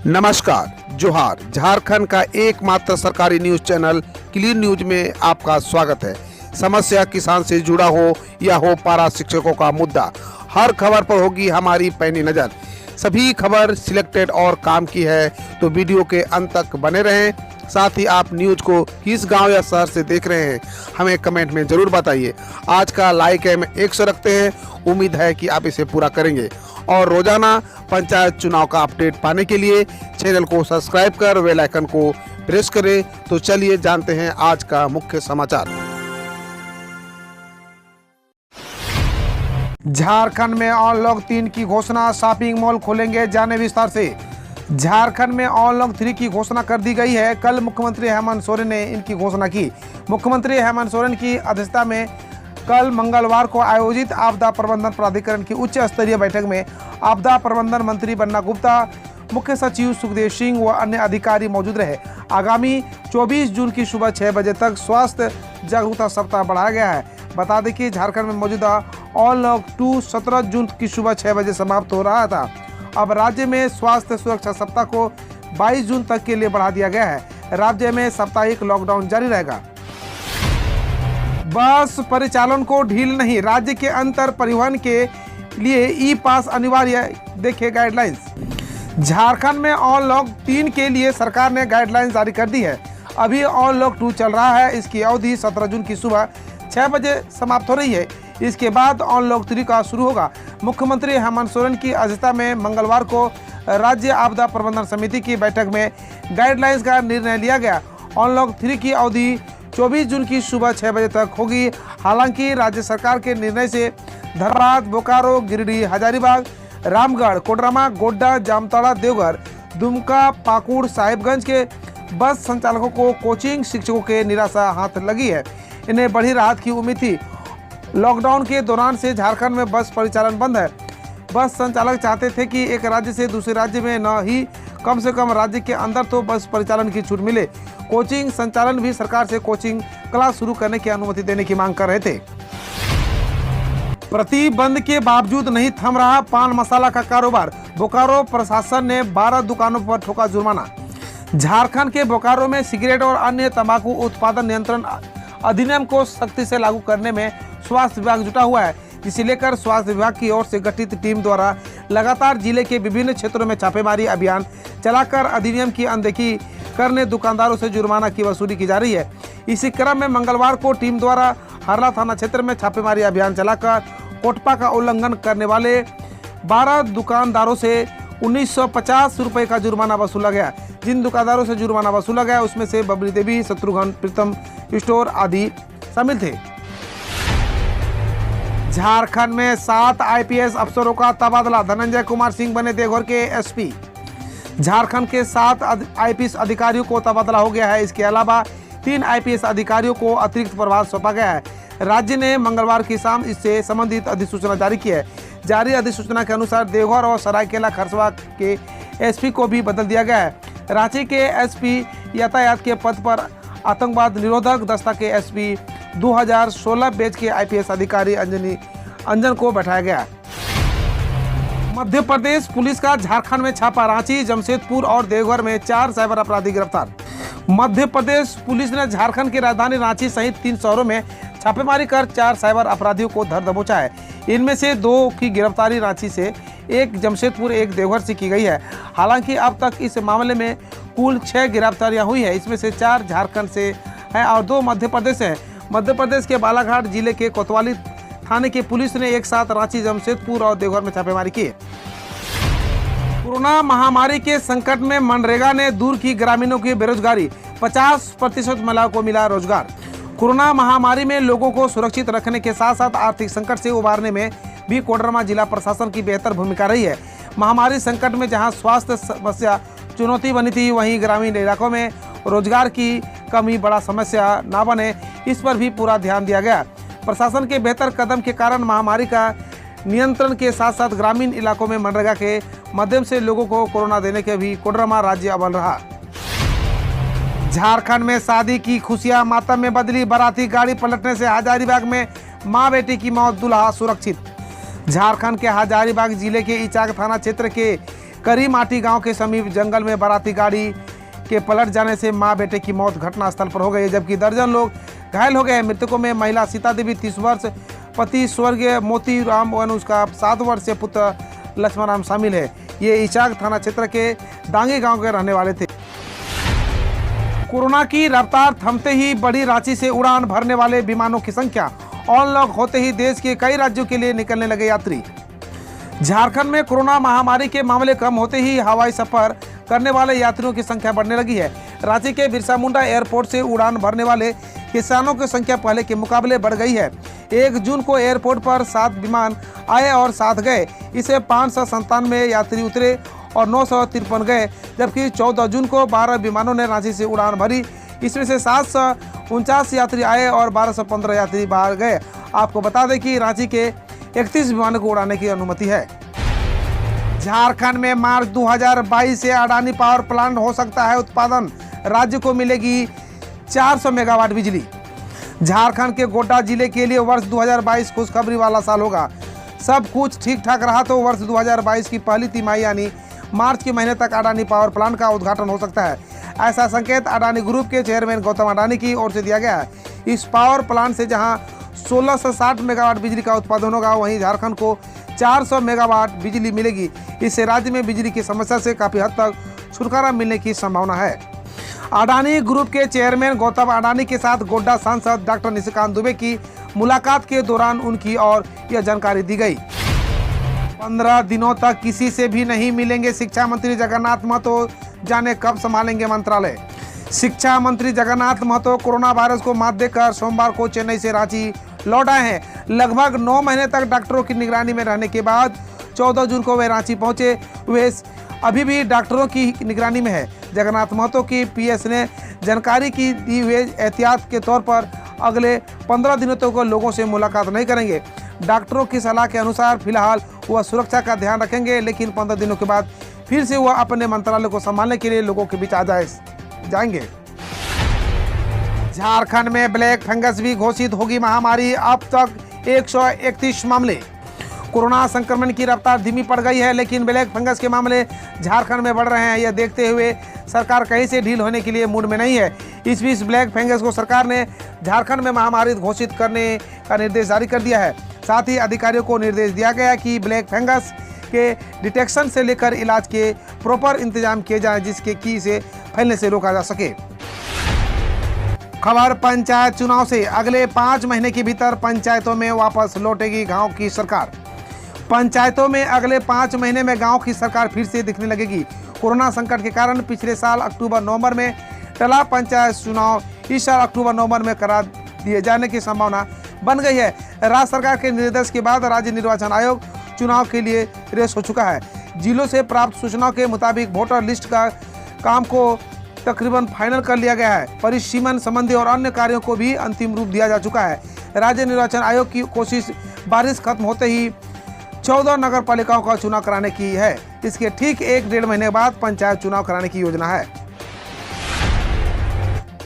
नमस्कार, जोहार। झारखंड का एकमात्र सरकारी न्यूज चैनल क्लीन न्यूज में आपका स्वागत है। समस्या किसान से जुड़ा हो या हो पारा शिक्षकों का मुद्दा, हर खबर पर होगी हमारी पैनी नज़र। सभी खबर सिलेक्टेड और काम की है, तो वीडियो के अंत तक बने रहें। साथ ही आप न्यूज को किस गांव या शहर से देख रहे हैं, हमें कमेंट में ज़रूर बताइए। आज का लाइक हम 100 रखते हैं, उम्मीद है कि आप इसे पूरा करेंगे। और रोजाना पंचायत चुनाव का अपडेट पाने के लिए चैनल को सब्सक्राइब कर बेल आइकन को प्रेस करें। तो चलिए जानते हैं आज का मुख्य समाचार। झारखंड में अनलॉक 3 की घोषणा, शॉपिंग मॉल खोलेंगे, जाने विस्तार से। झारखंड में अनलॉक 3 की घोषणा कर दी गई है। कल मुख्यमंत्री हेमंत सोरेन ने इनकी घोषणा की। मुख्यमंत्री हेमंत सोरेन की अध्यक्षता में कल मंगलवार को आयोजित आपदा प्रबंधन प्राधिकरण की उच्च स्तरीय बैठक में आपदा प्रबंधन मंत्री बन्ना गुप्ता, मुख्य सचिव सुखदेव सिंह व अन्य अधिकारी मौजूद रहे। आगामी 24 जून की सुबह 6 बजे तक स्वास्थ्य जागरूकता सप्ताह बढ़ाया गया है। बता दें कि झारखंड में मौजूदा अनलॉक 2 17 जून की सुबह 6 बजे समाप्त हो रहा था। अब राज्य में स्वास्थ्य सुरक्षा सप्ताह को 22 जून तक के लिए बढ़ा दिया गया है। राज्य में साप्ताहिक लॉकडाउन जारी रहेगा। बस परिचालन को ढील नहीं, राज्य के अंतर परिवहन के लिए ई पास अनिवार्य, देखिए गाइडलाइंस। झारखंड में अनलॉक 3 के लिए सरकार ने गाइडलाइंस जारी कर दी है। अभी अनलॉक 2 चल रहा है। इसकी अवधि 17 जून की सुबह 6 बजे समाप्त हो रही है। इसके बाद अनलॉक 3 का शुरू होगा। मुख्यमंत्री हेमंत सोरेन की अध्यक्षता में मंगलवार को राज्य आपदा प्रबंधन समिति की बैठक में गाइडलाइंस का निर्णय लिया गया। अनलॉक 3 की अवधि 24 जून की सुबह 6 बजे तक होगी। हालांकि राज्य सरकार के निर्णय से धनबाद, बोकारो, गिरिडीह, हजारीबाग, रामगढ़, कोडरमा, गोड्डा, जामताड़ा, देवघर, दुमका, पाकुड़, साहिबगंज के बस संचालकों को कोचिंग शिक्षकों के निराशा हाथ लगी है। इन्हें बड़ी राहत की उम्मीद थी। लॉकडाउन के दौरान से झारखंड में बस परिचालन बंद है। बस संचालक चाहते थे कि एक राज्य से दूसरे राज्य में न ही, कम से कम राज्य के अंदर तो बस परिचालन की छूट मिले। कोचिंग संचालन भी सरकार से कोचिंग क्लास शुरू करने की अनुमति देने की मांग कर रहे थे। प्रतिबंध के बावजूद नहीं थम रहा पान मसाला का कारोबार। बोकारो प्रशासन ने 12 दुकानों पर ठोका जुर्माना। झारखंड के बोकारो में सिगरेट और अन्य तंबाकू उत्पादन नियंत्रण अधिनियम को सख्ती से लागू करने में स्वास्थ्य विभाग जुटा हुआ है। इसे लेकर स्वास्थ्य विभाग की ओर से गठित टीम द्वारा लगातार जिले के विभिन्न क्षेत्रों में छापेमारी अभियान चलाकर अधिनियम की अनदेखी करने दुकानदारों से जुर्माना की वसूली की जा रही है। इसी क्रम में मंगलवार को टीम द्वारा हरला थाना क्षेत्र में छापेमारी अभियान चलाकर कोटपा का उल्लंघन करने वाले 12 दुकानदारों से 1950 रुपये का जुर्माना वसूला गया। जिन दुकानदारों से जुर्माना वसूला गया उसमें से बबली देवी, शत्रुघ्न, प्रीतम स्टोर आदि शामिल थे। झारखंड में 7 आईपीएस अफसरों का तबादला, धनंजय कुमार सिंह बने देवघर के एसपी। झारखंड के 7 आईपीएस अधिकारियों को तबादला हो गया है। इसके अलावा 3 आईपीएस अधिकारियों को अतिरिक्त प्रभार सौंपा गया है। राज्य ने मंगलवार की शाम इससे संबंधित अधिसूचना जारी की है। जारी अधिसूचना के अनुसार देवघर और सरायकेला खरसावां के एसपी को भी बदल दिया गया है। रांची के एसपी यातायात के पद पर आतंकवाद निरोधक दस्ता के एसपी 2016 बैच के आईपीएस अधिकारी अंजन को बैठाया गया। मध्य प्रदेश पुलिस का झारखंड में छापा, रांची, जमशेदपुर और देवघर में 4 साइबर अपराधी गिरफ्तार। मध्य प्रदेश पुलिस ने झारखंड की राजधानी रांची सहित 3 शहरों में छापेमारी कर 4 साइबर अपराधियों को धर दबोचा है। इनमें से 2 की गिरफ्तारी रांची से, 1 जमशेदपुर, 1 देवघर से की गई है। हालांकि अब तक इस मामले में कुल 6 गिरफ्तारियां हुई है। इसमें से 4 झारखंड से हैं और 2 मध्य प्रदेश से हैं। मध्य प्रदेश के बालाघाट जिले के कोतवाली थाने की पुलिस ने एक साथ रांची, जमशेदपुर और देवघर में छापेमारी की। कोरोना महामारी के संकट में मनरेगा ने दूर की ग्रामीणों की बेरोजगारी, 50% महिलाओं को मिला रोजगार। कोरोना महामारी में लोगों को सुरक्षित रखने के साथ साथ आर्थिक संकट से उबारने में भी कोडरमा जिला प्रशासन की बेहतर भूमिका रही है। महामारी संकट में जहां स्वास्थ्य समस्या चुनौती बनी थी, वहीं ग्रामीण इलाकों में रोजगार की कमी बड़ा समस्या न बने, इस पर भी पूरा ध्यान दिया गया। प्रशासन के बेहतर कदम के कारण महामारी का नियंत्रण के साथ साथ ग्रामीण इलाकों में मनरेगा के माध्यम से लोगों को कोरोना देने के भी कोडरमा राज्य अव्वल रहा। झारखंड में शादी की खुशियां मातम में बदली, बाराती गाड़ी पलटने से हजारीबाग में मां बेटी की मौत, दुल्हा सुरक्षित। झारखंड के हजारीबाग जिले के इचाक थाना क्षेत्र के करीमाटी गांव के समीप जंगल में बाराती गाड़ी के पलट जाने से मां बेटे की मौत घटनास्थल पर हो गई, जबकि दर्जन लोग घायल हो गए। मृतकों में महिला सीता देवी 30 वर्ष, पति स्वर्गीय मोती राम व उसका 7 वर्षीय पुत्र लक्ष्मण राम शामिल है। ये इचाक थाना क्षेत्र के डांगी गांव के रहने वाले थे। कोरोना की रफ्तार थमते ही बढ़ी रांची से उड़ान भरने वाले विमानों की संख्या। अनलॉक होते ही देश के कई राज्यों के लिए निकलने लगे यात्री। झारखंड में कोरोना महामारी के मामले कम होते ही हवाई सफर करने वाले यात्रियों की संख्या बढ़ने लगी है। रांची के बिरसा मुंडा एयरपोर्ट से उड़ान भरने वाले किसानों की संख्या पहले के मुकाबले बढ़ गई है। 1 जून को एयरपोर्ट पर 7 विमान आए और 7 गए। इसे 597 यात्री उतरे और 953 गए, जबकि 14 जून को 12 विमानों ने रांची से उड़ान भरी। इसमें से 749 यात्री आए और 1215 यात्री बाहर गए। आपको बता दें कि रांची के 31 विमानों को उड़ाने की अनुमति है। झारखंड में मार्च 2022 से अडानी पावर प्लांट हो सकता है उत्पादन। राज्य को मिलेगी 400 मेगावाट बिजली। झारखंड के गोड्डा जिले के लिए वर्ष 2022 खुशखबरी वाला साल होगा। सब कुछ ठीक ठाक रहा तो वर्ष 2022 की पहली तिमाही यानी मार्च के महीने तक अडानी पावर प्लांट का उद्घाटन हो सकता है। ऐसा संकेत अडानी ग्रुप के चेयरमैन गौतम अडानी की ओर से दिया गया है। इस पावर प्लांट से जहां 1660 मेगावाट बिजली का उत्पादन होगा, वहीं झारखंड को 400 मेगावाट बिजली मिलेगी। इससे राज्य में बिजली की समस्या से काफी हद तक छुटकारा मिलने की संभावना है। अडानी ग्रुप के चेयरमैन गौतम अडानी के साथ गोड्डा सांसद डॉक्टर निशिकांत दुबे की मुलाकात के दौरान उनकी और यह जानकारी दी गई। 15 दिनों तक किसी से भी नहीं मिलेंगे शिक्षा मंत्री जगन्नाथ महतो, जाने कब संभालेंगे मंत्रालय। शिक्षा मंत्री जगन्नाथ महतो कोरोना वायरस को मात देकर सोमवार को चेन्नई से रांची लौट आए हैं। लगभग 9 महीने तक डॉक्टरों की निगरानी में रहने के बाद 14 जून को वे रांची पहुंचे। वे अभी भी डॉक्टरों की निगरानी में है। जगन्नाथ महतो की पीएस ने जानकारी की दी हुए एहतियात के तौर पर अगले 15 दिनों तक लोगों से मुलाकात नहीं करेंगे। डॉक्टरों की सलाह के अनुसार फिलहाल वह सुरक्षा का ध्यान रखेंगे, लेकिन 15 दिनों के बाद फिर से वह अपने मंत्रालय को संभालने के लिए लोगों के बीच आ जाएंगे। झारखंड में ब्लैक फंगस भी घोषित होगी महामारी। अब तक 131 मामले। कोरोना संक्रमण की रफ्तार धीमी पड़ गई है, लेकिन ब्लैक फंगस के मामले झारखंड में बढ़ रहे हैं। यह देखते हुए सरकार कहीं से ढील होने के लिए मूड में नहीं है। इस बीच ब्लैक फंगस को सरकार ने झारखंड में महामारी घोषित करने का निर्देश जारी कर दिया है। साथ ही अधिकारियों को निर्देश दिया गया कि ब्लैक फंगस के डिटेक्शन से लेकर इलाज के प्रॉपर इंतजाम किए जाएं, जिसके कि इसे फैलने से रोका जा सके। खबर पंचायत चुनाव से। अगले 5 महीने के भीतर पंचायतों में वापस लौटेगी गांव की सरकार। पंचायतों में अगले 5 महीने में गांव की सरकार फिर से दिखने लगेगी। कोरोना संकट के कारण पिछले साल अक्टूबर-नवंबर में टला पंचायत चुनाव इस साल अक्टूबर-नवंबर में करा दिए जाने की संभावना बन गई है। राज्य सरकार के निर्देश के बाद राज्य निर्वाचन आयोग चुनाव के लिए रेस हो चुका है। जिलों से प्राप्त सूचनाओं के मुताबिक वोटर लिस्ट का काम को तकरीबन फाइनल कर लिया गया है। परिसीमन संबंधी और अन्य कार्यों को भी अंतिम रूप दिया जा चुका है। राज्य निर्वाचन आयोग की कोशिश बारिश खत्म होते ही 14 नगर पालिकाओं का चुनाव कराने की है। इसके ठीक 1-1.5 महीने बाद पंचायत चुनाव कराने की योजना है।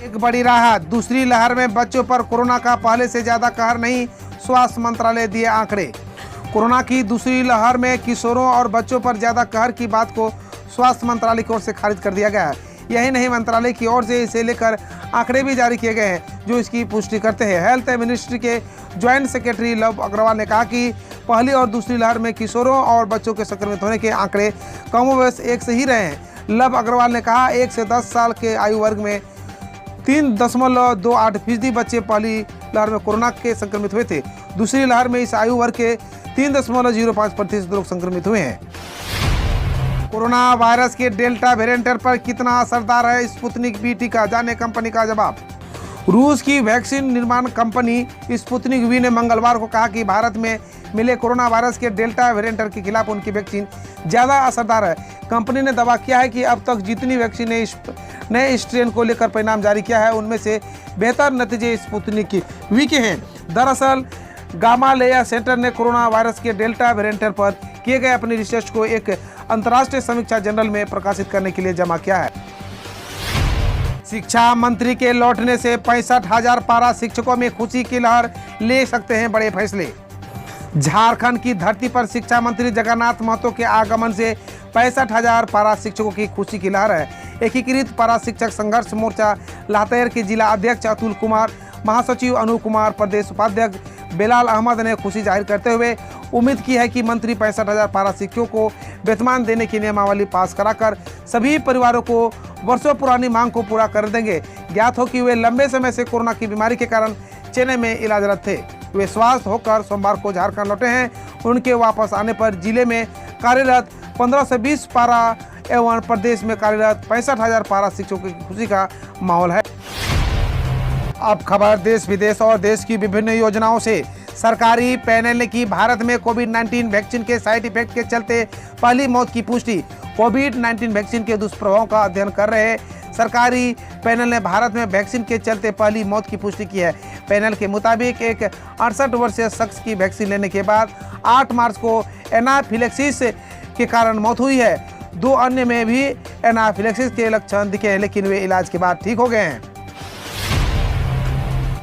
एक बड़ी राहत। दूसरी लहर में बच्चों पर कोरोना का पहले से ज्यादा कहर नहीं, स्वास्थ्य मंत्रालय दिए आंकड़े। कोरोना की दूसरी लहर में किशोरों और बच्चों पर ज्यादा कहर की बात को स्वास्थ्य मंत्रालय की ओर से खारिज कर दिया गया है। यही नहीं, मंत्रालय की ओर से इसे लेकर आंकड़े भी जारी किए गए हैं जो इसकी पुष्टि करते हैं। हेल्थ मिनिस्ट्री के ज्वाइंट सेक्रेटरी लव अग्रवाल ने कहा कि पहली और दूसरी लहर में किशोरों और बच्चों के संक्रमित होने के आंकड़े कमोबेश एक से ही रहे हैं। लव अग्रवाल ने कहा 1 से 10 साल के आयु वर्ग में 3.28% बच्चे पहली लहर में कोरोना के संक्रमित हुए थे। दूसरी लहर में इस आयु वर्ग के 3.05% लोग संक्रमित हुए हैं। कोरोना वायरस के डेल्टा वेरिएंट पर कितना असरदार है स्पुतनिक वी टीका, जाने कंपनी का जवाब। रूस की वैक्सीन निर्माण कंपनी स्पुतनिक वी ने मंगलवार को कहा कि भारत में मिले कोरोना वायरस के डेल्टा वेरिएंट के खिलाफ उनकी वैक्सीन ज़्यादा असरदार है। कंपनी ने दावा किया है कि अब तक जितनी वैक्सीन ने नए स्ट्रेन को लेकर परिणाम जारी किया है, उनमें से बेहतर नतीजे स्पुतनिक वी के हैं। दरअसल गामालेया सेंटर ने कोरोना वायरस के डेल्टा वेरिएंट पर किए गए अपनी रिसर्च को एक अंतर्राष्ट्रीय समीक्षा जर्नल में प्रकाशित करने के लिए जमा किया है। शिक्षा मंत्री के लौटने से 65,000 पारा शिक्षकों में खुशी की लहर, ले सकते हैं बड़े फैसले। झारखंड की धरती पर शिक्षा मंत्री जगन्नाथ महतो के आगमन से 65,000 पारा शिक्षकों की खुशी की लहर है। एकीकृत पारा शिक्षक संघर्ष मोर्चा लातेहार के जिला अध्यक्ष अतुल कुमार, महासचिव अनूप कुमार, प्रदेश उपाध्यक्ष बेलाल अहमद ने खुशी जाहिर करते हुए उम्मीद की है कि मंत्री 65,000 पारा शिक्षकों को वेतनमान देने की नियमावली पास कराकर सभी परिवारों को वर्षों पुरानी मांग को पूरा कर देंगे। ज्ञात हो कि वे लंबे समय से कोरोना की बीमारी के कारण चेन्नई में इलाजरत थे। वे स्वस्थ होकर सोमवार को झारखंड लौटे हैं। उनके वापस आने पर जिले में कार्यरत 15 से 20 पारा एवं प्रदेश में कार्यरत 65,000 पारा शिक्षकों की खुशी का माहौल है। अब खबर देश विदेश और देश की विभिन्न योजनाओं से। सरकारी पैनल ने की भारत में कोविड-19 वैक्सीन के साइड इफेक्ट के चलते पहली मौत की पुष्टि। कोविड-19 वैक्सीन के दुष्प्रभावों का अध्ययन कर रहे सरकारी पैनल ने भारत में वैक्सीन के चलते पहली मौत की पुष्टि की है। पैनल के मुताबिक एक 68 वर्षीय शख्स की वैक्सीन लेने के बाद 8 मार्च को एनाफिलेक्सिस के कारण मौत हुई है। 2 अन्य में भी एनाफिलेक्सिस के लक्षण दिखे हैं, लेकिन वे इलाज के बाद ठीक हो गए हैं।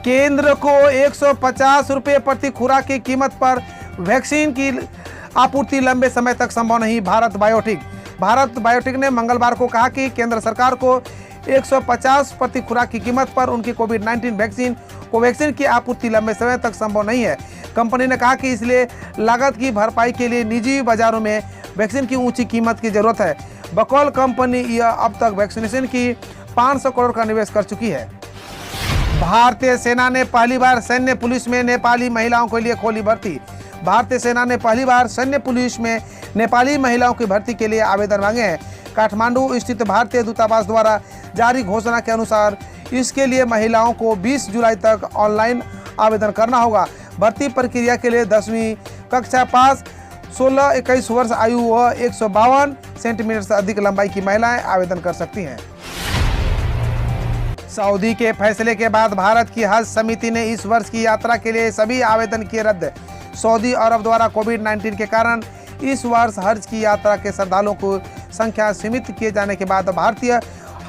केंद्र को 150 रुपये प्रति खुराक की कीमत पर वैक्सीन की आपूर्ति लंबे समय तक संभव नहीं। भारत बायोटेक ने मंगलवार को कहा कि केंद्र सरकार को 150 प्रति खुराक की कीमत पर उनकी कोविड-19 वैक्सीन कोवैक्सीन की आपूर्ति लंबे समय तक संभव नहीं है। कंपनी ने कहा कि इसलिए लागत की भरपाई के लिए निजी बाजारों में वैक्सीन की ऊंची कीमत की जरूरत है। बकौल कंपनी यह अब तक वैक्सीनेशन की 500 करोड़ का निवेश कर चुकी है। भारतीय सेना ने पहली बार सैन्य पुलिस में नेपाली महिलाओं के लिए खोली भर्ती। भारतीय सेना ने पहली बार सैन्य पुलिस में नेपाली महिलाओं की भर्ती के लिए आवेदन मांगे हैं। काठमांडू स्थित भारतीय दूतावास द्वारा जारी घोषणा के अनुसार इसके लिए महिलाओं को 20 जुलाई तक ऑनलाइन आवेदन करना होगा। भर्ती प्रक्रिया के लिए 10वीं कक्षा पास 16-21 वर्ष आयु व 152 सेंटीमीटर से अधिक लंबाई की महिलाएं आवेदन कर सकती हैं। सऊदी के फैसले के बाद भारत की हज समिति ने इस वर्ष की यात्रा के लिए सभी आवेदन किए रद्द। सऊदी अरब द्वारा कोविड-19 के कारण इस वर्ष हज की यात्रा के श्रद्धालुओं को संख्या सीमित किए जाने के बाद भारतीय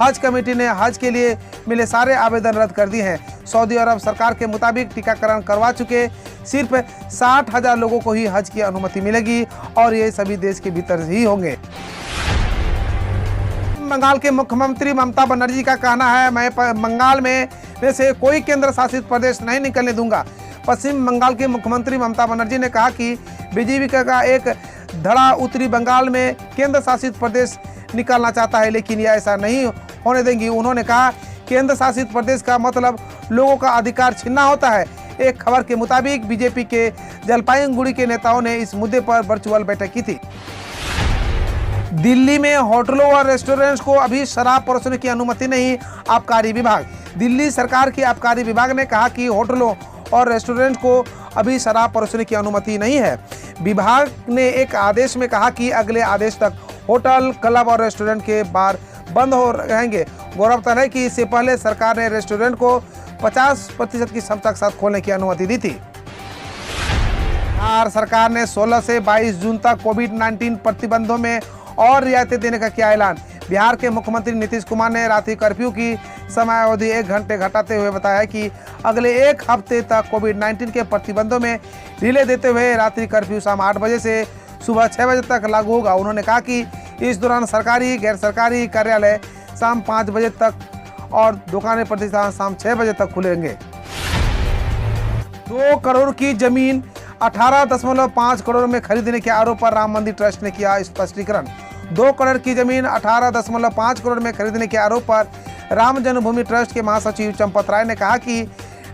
हज कमेटी ने हज के लिए मिले सारे आवेदन रद्द कर दिए हैं। सऊदी अरब सरकार के मुताबिक टीकाकरण करवा चुके सिर्फ 60,000 लोगों को ही हज की अनुमति मिलेगी और ये सभी देश के भीतर ही होंगे। बंगाल के मुख्यमंत्री ममता बनर्जी का कहना है, मैं बंगाल में से कोई केंद्र शासित प्रदेश नहीं निकलने दूंगा। पश्चिम बंगाल के मुख्यमंत्री ममता बनर्जी ने कहा कि बीजेपी का एक धड़ा उत्तरी बंगाल में केंद्र शासित प्रदेश निकालना चाहता है, लेकिन यह ऐसा नहीं होने देंगी। उन्होंने कहा केंद्र शासित प्रदेश का मतलब लोगों का अधिकार छीनना होता है। एक खबर के मुताबिक बीजेपी के जलपाईगुड़ी के नेताओं ने इस मुद्दे पर वर्चुअल बैठक की थी। दिल्ली में होटलों और रेस्टोरेंट्स को अभी शराब परोसने की अनुमति नहीं। आबकारी विभाग। दिल्ली सरकार के आबकारी विभाग ने कहा कि होटलों और रेस्टोरेंट को अभी शराब परोसने की अनुमति नहीं है। विभाग ने एक आदेश में कहा कि अगले आदेश तक होटल, क्लब और रेस्टोरेंट के बार बंद हो रहेंगे। गौरतलब है कि इससे पहले सरकार ने रेस्टोरेंट को 50% की क्षमता के साथ खोलने की अनुमति दी थी। बिहार सरकार ने 16 से 22 जून तक कोविड-19 प्रतिबंधों में और रियायतें देने का किया ऐलान। बिहार के मुख्यमंत्री नीतीश कुमार ने रात्रि कर्फ्यू की समय अवधि 1 घंटे घटाते हुए बताया कि अगले 1 हफ्ते तक कोविड-19 के प्रतिबंधों में ढीले देते हुए रात्रि कर्फ्यू शाम 8 बजे से सुबह 6 बजे तक लागू होगा। उन्होंने कहा कि इस दौरान सरकारी गैर सरकारी कार्यालय शाम 5 बजे तक और दुकानें प्रतिष्ठान शाम 6 बजे तक खुलेंगे। 2 करोड़ की जमीन 18.5 करोड़ में खरीदने के आरोप पर राम मंदिर ट्रस्ट ने किया स्पष्टीकरण। 2 करोड़ की जमीन 18.5 करोड़ में खरीदने के आरोप पर राम जन्मभूमि ट्रस्ट के महासचिव चंपत राय ने कहा कि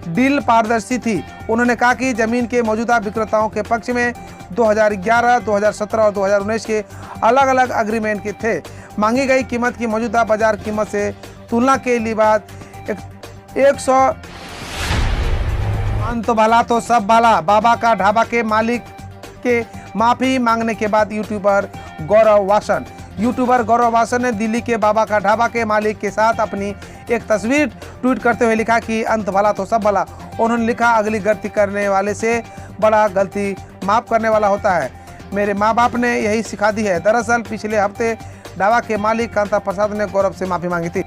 डील पारदर्शी थी। उन्होंने कहा कि जमीन के मौजूदा विक्रेताओं के पक्ष में 2011, 2017 और 2019 के अलग अलग एग्रीमेंट के थे। मांगी गई कीमत की मौजूदा बाजार कीमत से तुलना के लिए बाद 100 अंत भला तो सब भला। बाबा का ढाबा के मालिक के माफी मांगने के बाद यूट्यूबर गौरव वासन ने दिल्ली के बाबा का ढाबा के मालिक के साथ अपनी एक तस्वीर ट्वीट करते हुए लिखा कि अंत भला तो सब भला। उन्होंने लिखा, अगली गलती करने वाले से बड़ा गलती माफ करने वाला होता है। मेरे माँ बाप ने यही सिखा दी है। दरअसल पिछले हफ्ते ढाबा के मालिक कांता प्रसाद ने गौरव से माफी मांगी थी।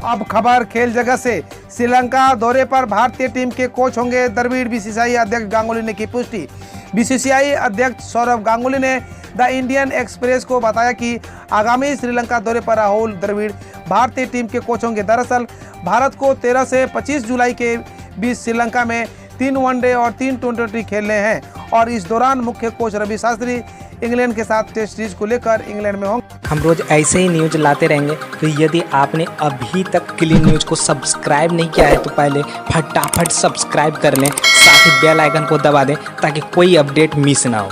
अब खबर खेल जगत से। श्रीलंका दौरे पर भारतीय टीम के कोच होंगे द्रविड़, बीसीसीआई अध्यक्ष गांगुली ने की पुष्टि। बीसीसीआई अध्यक्ष सौरव गांगुली ने द इंडियन एक्सप्रेस को बताया कि आगामी श्रीलंका दौरे पर राहुल द्रविड़ भारतीय टीम के कोच होंगे। दरअसल भारत को 13 से 25 जुलाई के बीच श्रीलंका में 3 वनडे और 3 टी20 खेलने हैं और इस दौरान मुख्य कोच रवि शास्त्री इंग्लैंड के साथ टेस्ट सीरीज को लेकर इंग्लैंड में होंगे। हम रोज ऐसे ही न्यूज लाते रहेंगे, तो यदि आपने अभी तक क्लीन न्यूज को सब्सक्राइब नहीं किया है तो पहले फटाफट सब्सक्राइब कर लें, साथ ही बेल आइकन को दबा दें ताकि कोई अपडेट मिस ना हो।